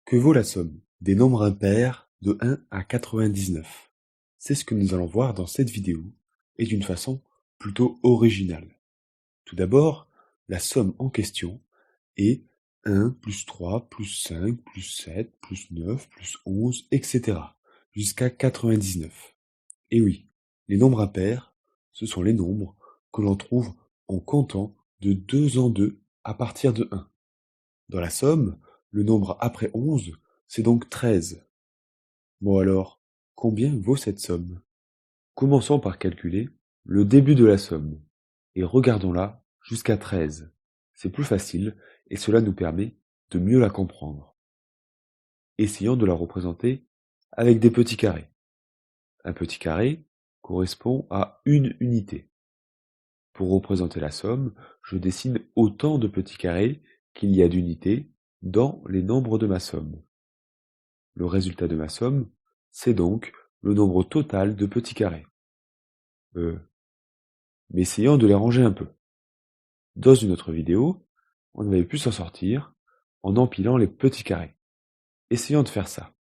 Que vaut la somme des nombres impairs de 1 à 99? C'est ce que nous allons voir dans cette vidéo, et d'une façon plutôt originale. Tout d'abord, la somme en question est 1 plus 3 plus 5 plus 7 plus 9 plus 11, etc. jusqu'à 99. Et oui, les nombres impairs, ce sont les nombres que l'on trouve en comptant de 2 en 2 à partir de 1. Dans la somme, le nombre après 11, c'est donc 13. Bon alors, combien vaut cette somme? Commençons par calculer le début de la somme, et regardons-la jusqu'à 13. C'est plus facile, et cela nous permet de mieux la comprendre. Essayons de la représenter avec des petits carrés. Un petit carré correspond à une unité. Pour représenter la somme, je dessine autant de petits carrés qu'il y a d'unités dans les nombres de ma somme. Le résultat de ma somme, c'est donc le nombre total de petits carrés. Mais essayons de les ranger un peu. Dans une autre vidéo, on avait pu s'en sortir en empilant les petits carrés. Essayons de faire ça.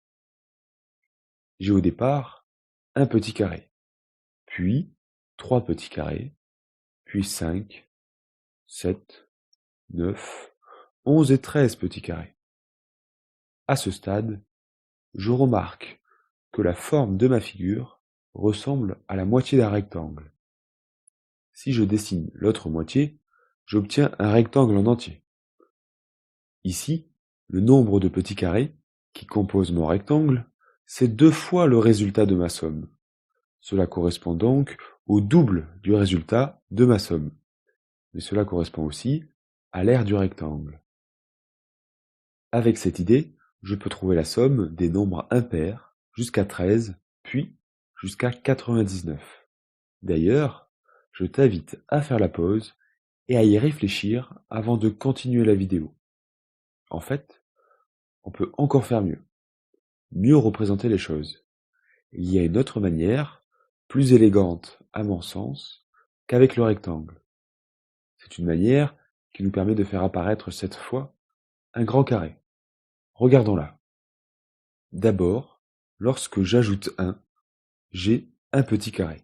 J'ai au départ un petit carré, puis 3 petits carrés, puis 5, 7, 9, 11 et 13 petits carrés. À ce stade, je remarque que la forme de ma figure ressemble à la moitié d'un rectangle. Si je dessine l'autre moitié, j'obtiens un rectangle en entier. Ici, le nombre de petits carrés qui composent mon rectangle, c'est 2 fois le résultat de ma somme. Cela correspond donc au double du résultat de ma somme. Mais cela correspond aussi à l'aire du rectangle. Avec cette idée, je peux trouver la somme des nombres impairs jusqu'à 13, puis jusqu'à 99. D'ailleurs, je t'invite à faire la pause et à y réfléchir avant de continuer la vidéo. En fait, on peut encore faire mieux représenter les choses. Il y a une autre manière, plus élégante à mon sens, qu'avec le rectangle. C'est une manière qui nous permet de faire apparaître cette fois un grand carré. Regardons-la. D'abord, lorsque j'ajoute 1, j'ai un petit carré.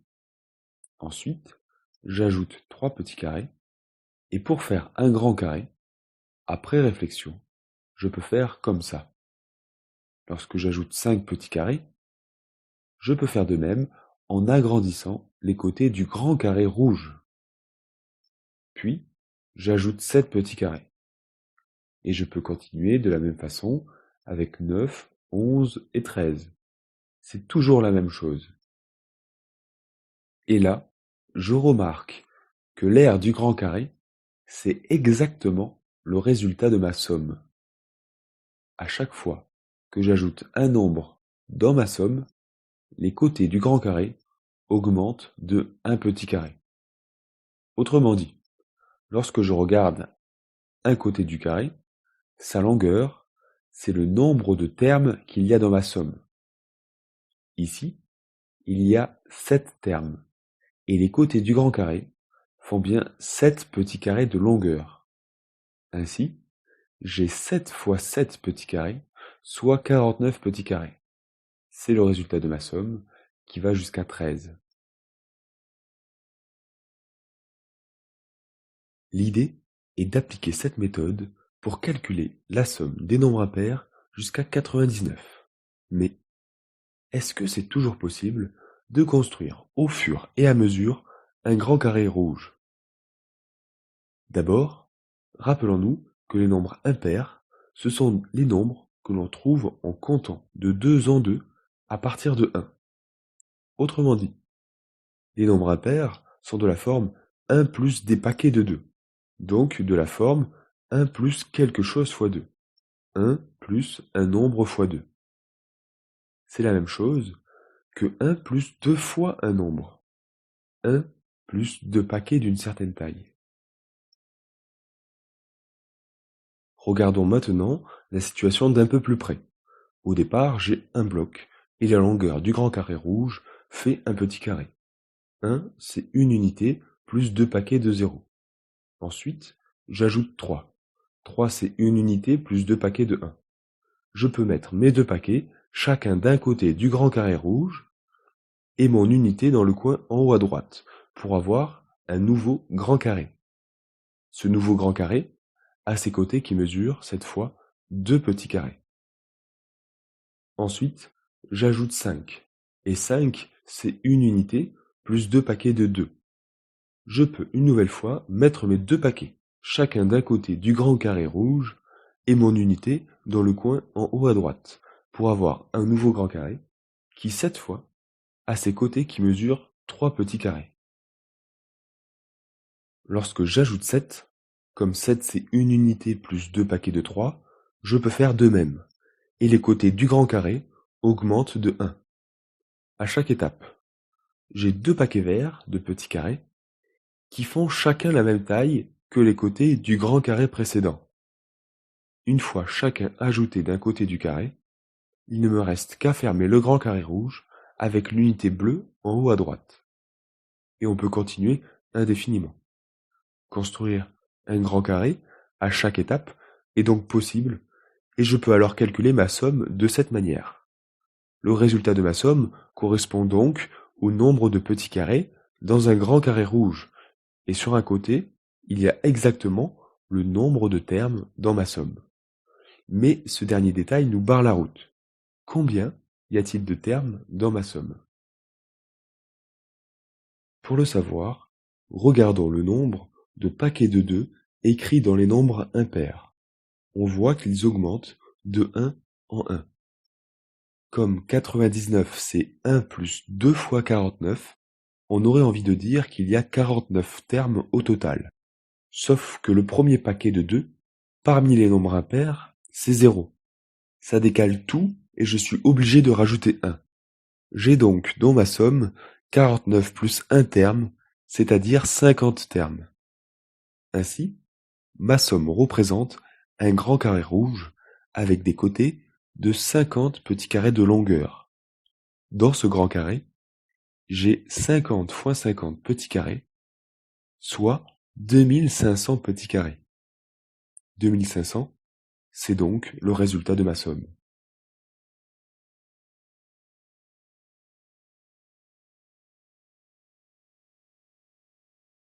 Ensuite, j'ajoute 3 petits carrés. Et pour faire un grand carré, après réflexion, je peux faire comme ça. Lorsque j'ajoute 5 petits carrés, je peux faire de même en agrandissant les côtés du grand carré rouge. Puis, j'ajoute 7 petits carrés. Et je peux continuer de la même façon avec 9, 11 et 13. C'est toujours la même chose. Et là, je remarque que l'aire du grand carré, c'est exactement le résultat de ma somme. À chaque fois que j'ajoute un nombre dans ma somme, les côtés du grand carré augmentent de un petit carré. Autrement dit, lorsque je regarde un côté du carré, sa longueur, c'est le nombre de termes qu'il y a dans ma somme. Ici, il y a 7 termes, et les côtés du grand carré font bien 7 petits carrés de longueur. Ainsi, j'ai 7 fois 7 petits carrés, soit 49 petits carrés. C'est le résultat de ma somme, qui va jusqu'à 13. L'idée est d'appliquer cette méthode pour calculer la somme des nombres impairs jusqu'à 99. Mais est-ce que c'est toujours possible de construire au fur et à mesure un grand carré rouge? D'abord, rappelons-nous que les nombres impairs, ce sont les nombres que l'on trouve en comptant de 2 en 2 à partir de 1. Autrement dit, les nombres impairs sont de la forme 1 plus des paquets de 2, donc de la forme 1 plus quelque chose fois 2, 1 plus un nombre fois 2. C'est la même chose que 1 plus 2 fois un nombre, 1 plus 2 paquets d'une certaine taille. Regardons maintenant la situation d'un peu plus près. Au départ, j'ai un bloc, et la longueur du grand carré rouge fait un petit carré. 1, c'est une unité, plus 2 paquets de 0. Ensuite, j'ajoute 3. 3, c'est une unité, plus 2 paquets de 1. je peux mettre mes deux paquets, chacun d'un côté du grand carré rouge, et mon unité dans le coin en haut à droite, pour avoir un nouveau grand carré. Ce nouveau grand carré a ses côtés qui mesurent, cette fois, deux petits carrés. Ensuite, j'ajoute 5. Et 5, c'est une unité plus deux paquets de 2. Je peux une nouvelle fois mettre mes deux paquets, chacun d'un côté du grand carré rouge, et mon unité dans le coin en haut à droite, pour avoir un nouveau grand carré, qui cette fois a ses côtés qui mesurent 3 petits carrés. Lorsque j'ajoute 7, comme 7 c'est une unité plus deux paquets de 3, je peux faire de même, et les côtés du grand carré augmentent de 1. À chaque étape, j'ai deux paquets verts de petits carrés qui font chacun la même taille que les côtés du grand carré précédent. Une fois chacun ajouté d'un côté du carré, il ne me reste qu'à fermer le grand carré rouge avec l'unité bleue en haut à droite. Et on peut continuer indéfiniment. Construire un grand carré à chaque étape est donc possible, et je peux alors calculer ma somme de cette manière. Le résultat de ma somme correspond donc au nombre de petits carrés dans un grand carré rouge, et sur un côté, il y a exactement le nombre de termes dans ma somme. Mais ce dernier détail nous barre la route. Combien y a-t-il de termes dans ma somme? Pour le savoir, regardons le nombre de paquets de 2 écrits dans les nombres impairs. On voit qu'ils augmentent de 1 en 1. Comme 99 c'est 1 plus 2 fois 49, on aurait envie de dire qu'il y a 49 termes au total. Sauf que le premier paquet de 2, parmi les nombres impairs, c'est 0. Ça décale tout et je suis obligé de rajouter 1. J'ai donc dans ma somme 49 plus 1 terme, c'est-à-dire 50 termes. Ainsi, ma somme représente un grand carré rouge avec des côtés de 50 petits carrés de longueur. Dans ce grand carré, j'ai 50 fois 50 petits carrés, soit 2500 petits carrés. 2500, c'est donc le résultat de ma somme.